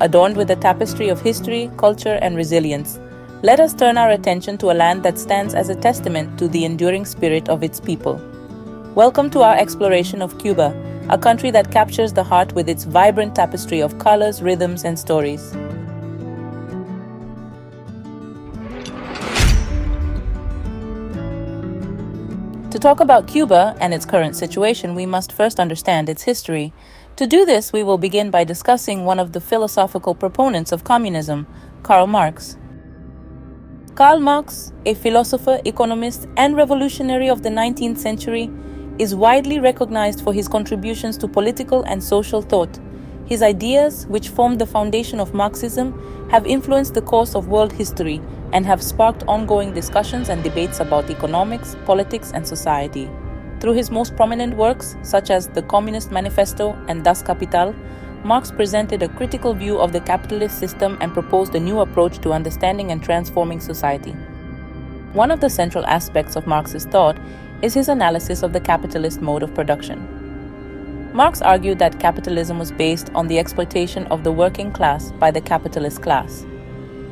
adorned with a tapestry of history, culture, and resilience. Let us turn our attention to a land that stands as a testament to the enduring spirit of its people. Welcome to our exploration of Cuba, a country that captures the heart with its vibrant tapestry of colors, rhythms, and stories. To talk about Cuba and its current situation, we must first understand its history. To do this, we will begin by discussing one of the philosophical proponents of communism, Karl Marx. Karl Marx, a philosopher, economist, and revolutionary of the 19th century, is widely recognized for his contributions to political and social thought. His ideas, which formed the foundation of Marxism, have influenced the course of world history and have sparked ongoing discussions and debates about economics, politics, and society. Through his most prominent works, such as the Communist Manifesto and Das Kapital, Marx presented a critical view of the capitalist system and proposed a new approach to understanding and transforming society. One of the central aspects of Marx's thought is his analysis of the capitalist mode of production. Marx argued that capitalism was based on the exploitation of the working class by the capitalist class.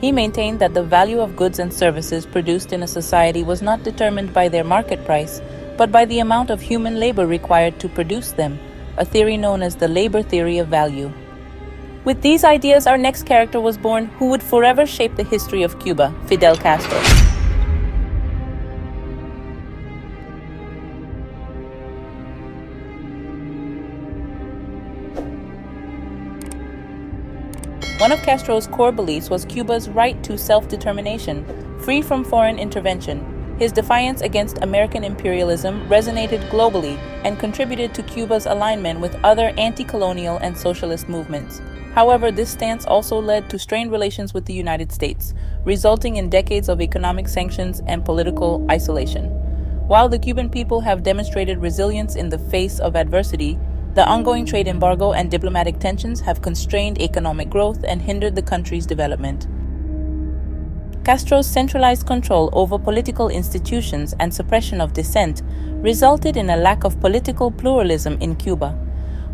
He maintained that the value of goods and services produced in a society was not determined by their market price, but by the amount of human labor required to produce them, a theory known as the labor theory of value. With these ideas, our next character was born who would forever shape the history of Cuba, Fidel Castro. One of Castro's core beliefs was Cuba's right to self-determination, free from foreign intervention. His defiance against American imperialism resonated globally and contributed to Cuba's alignment with other anti-colonial and socialist movements. However, this stance also led to strained relations with the United States, resulting in decades of economic sanctions and political isolation. While the Cuban people have demonstrated resilience in the face of adversity, the ongoing trade embargo and diplomatic tensions have constrained economic growth and hindered the country's development. Castro's centralized control over political institutions and suppression of dissent resulted in a lack of political pluralism in Cuba.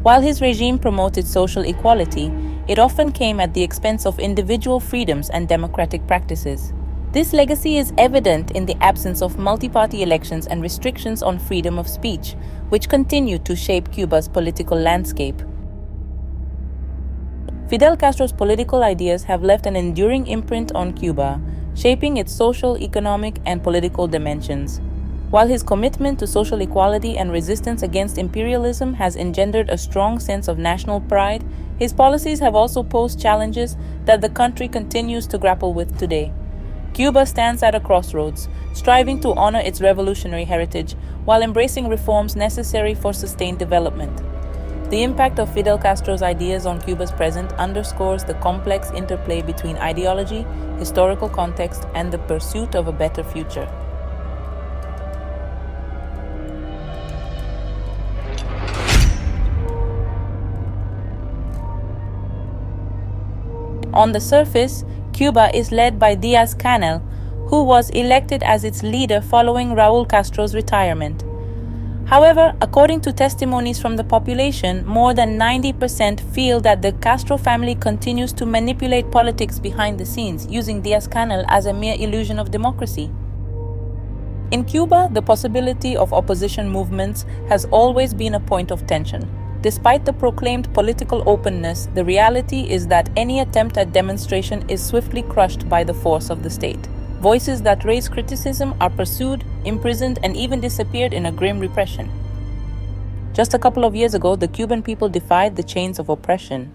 While his regime promoted social equality, it often came at the expense of individual freedoms and democratic practices. This legacy is evident in the absence of multi-party elections and restrictions on freedom of speech, which continue to shape Cuba's political landscape. Fidel Castro's political ideas have left an enduring imprint on Cuba, shaping its social, economic, and political dimensions. While his commitment to social equality and resistance against imperialism has engendered a strong sense of national pride, his policies have also posed challenges that the country continues to grapple with today. Cuba stands at a crossroads, striving to honor its revolutionary heritage while embracing reforms necessary for sustained development. The impact of Fidel Castro's ideas on Cuba's present underscores the complex interplay between ideology, historical context, and the pursuit of a better future. On the surface, Cuba is led by Díaz-Canel, who was elected as its leader following Raúl Castro's retirement. However, according to testimonies from the population, more than 90% feel that the Castro family continues to manipulate politics behind the scenes, using Díaz-Canel as a mere illusion of democracy. In Cuba, the possibility of opposition movements has always been a point of tension. Despite the proclaimed political openness, the reality is that any attempt at demonstration is swiftly crushed by the force of the state. Voices that raise criticism are pursued, imprisoned, and even disappeared in a grim repression. Just a couple of years ago, the Cuban people defied the chains of oppression.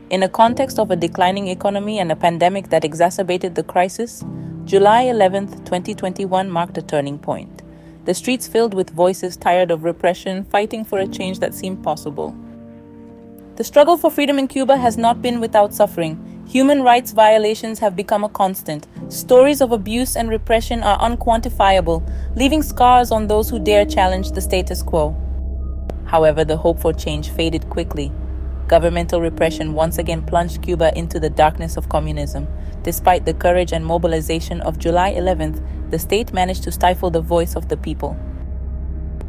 In a context of a declining economy and a pandemic that exacerbated the crisis, July 11, 2021 marked a turning point. The streets filled with voices tired of repression, fighting for a change that seemed possible. The struggle for freedom in Cuba has not been without suffering. Human rights violations have become a constant. Stories of abuse and repression are unquantifiable, leaving scars on those who dare challenge the status quo. However, the hope for change faded quickly. Governmental repression once again plunged Cuba into the darkness of communism. Despite the courage and mobilization of July 11th, the state managed to stifle the voice of the people.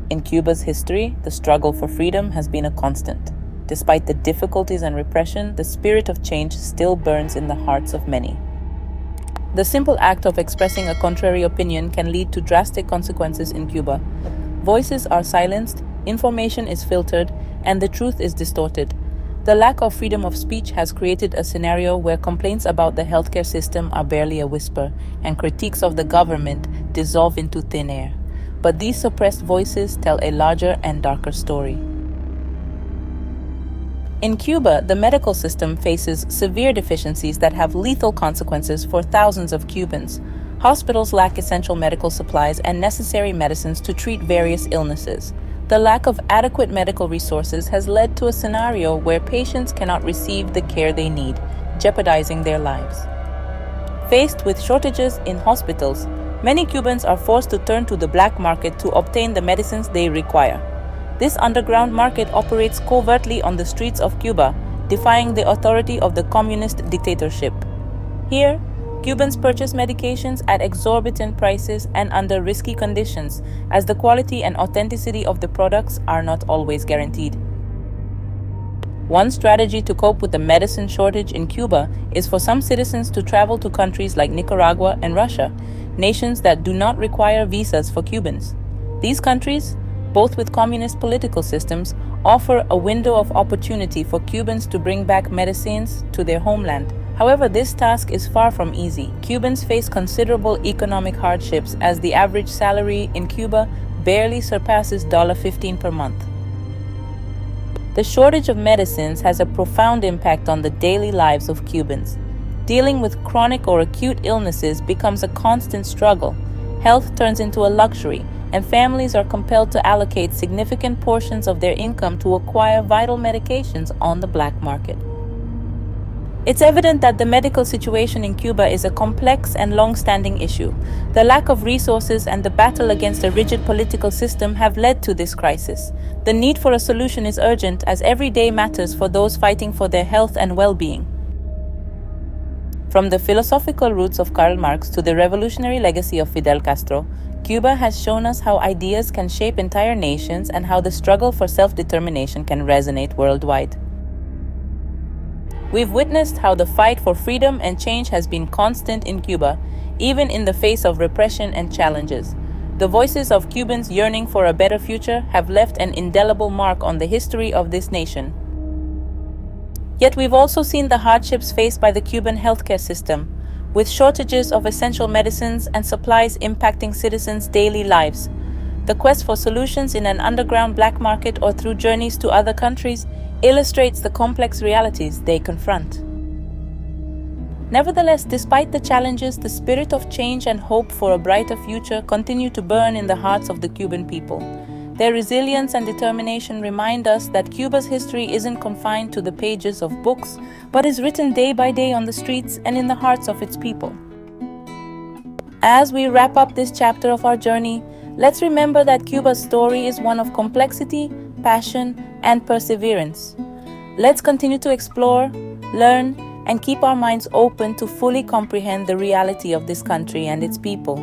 In Cuba's history, the struggle for freedom has been a constant. Despite the difficulties and repression, the spirit of change still burns in the hearts of many. The simple act of expressing a contrary opinion can lead to drastic consequences in Cuba. Voices are silenced, information is filtered, and the truth is distorted. The lack of freedom of speech has created a scenario where complaints about the healthcare system are barely a whisper, and critiques of the government dissolve into thin air. But these suppressed voices tell a larger and darker story. In Cuba, the medical system faces severe deficiencies that have lethal consequences for thousands of Cubans. Hospitals lack essential medical supplies and necessary medicines to treat various illnesses. The lack of adequate medical resources has led to a scenario where patients cannot receive the care they need, jeopardizing their lives. Faced with shortages in hospitals, many Cubans are forced to turn to the black market to obtain the medicines they require. This underground market operates covertly on the streets of Cuba, defying the authority of the communist dictatorship. Here, Cubans purchase medications at exorbitant prices and under risky conditions, as the quality and authenticity of the products are not always guaranteed. One strategy to cope with the medicine shortage in Cuba is for some citizens to travel to countries like Nicaragua and Russia, nations that do not require visas for Cubans. These countries, both with communist political systems, offer a window of opportunity for Cubans to bring back medicines to their homeland. However, this task is far from easy. Cubans face considerable economic hardships as the average salary in Cuba barely surpasses $15 per month. The shortage of medicines has a profound impact on the daily lives of Cubans. Dealing with chronic or acute illnesses becomes a constant struggle. Health turns into a luxury, and families are compelled to allocate significant portions of their income to acquire vital medications on the black market. It's evident that the medical situation in Cuba is a complex and long-standing issue. The lack of resources and the battle against a rigid political system have led to this crisis. The need for a solution is urgent, as every day matters for those fighting for their health and well-being. From the philosophical roots of Karl Marx to the revolutionary legacy of Fidel Castro, Cuba has shown us how ideas can shape entire nations and how the struggle for self-determination can resonate worldwide. We've witnessed how the fight for freedom and change has been constant in Cuba, even in the face of repression and challenges. The voices of Cubans yearning for a better future have left an indelible mark on the history of this nation. Yet we've also seen the hardships faced by the Cuban healthcare system, with shortages of essential medicines and supplies impacting citizens' daily lives. The quest for solutions in an underground black market or through journeys to other countries illustrates the complex realities they confront. Nevertheless, despite the challenges, the spirit of change and hope for a brighter future continue to burn in the hearts of the Cuban people. Their resilience and determination remind us that Cuba's history isn't confined to the pages of books, but is written day by day on the streets and in the hearts of its people. As we wrap up this chapter of our journey, let's remember that Cuba's story is one of complexity, passion, and perseverance. Let's continue to explore, learn, and keep our minds open to fully comprehend the reality of this country and its people.